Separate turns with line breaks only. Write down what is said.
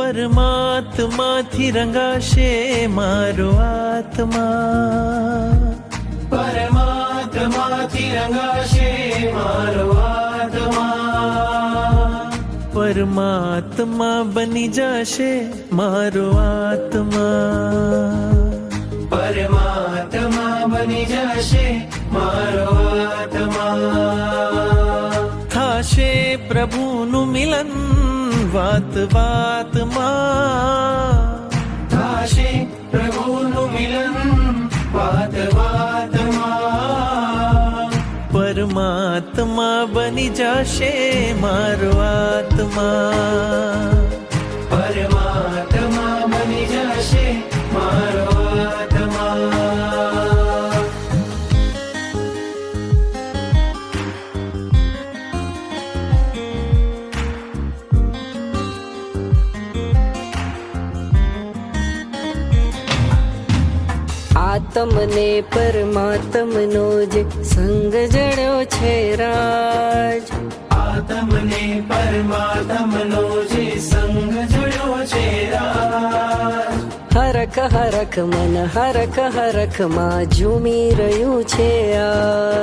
પરમાત્માથી રંગાશે મારો આત્મા,
પરમાત્માથી રંગાશે મારો આત્મા,
પરમાત્મા બની જશે મારો આત્મા,
પરમાત્મા બની જશે મારો આત્મા.
થાશે પ્રભુનું મિલન વાત વાતમાં,
થાશે પ્રભુનું મિલન વાત વાતમાં,
પરમાત્મા બની જશે મારો આત્મા,
પરમાત્મા બની જશે મારો આત્મા.
આત્મને પરમાત્મનો જે સંગ જડ્યો છે રાજ,
આત્મને પરમાત્મનો જે સંગ જડ્યો છે રાજ,
હરખ હરખ મન હરખ હરખ માં ઝૂમી રહ્યું છે આ,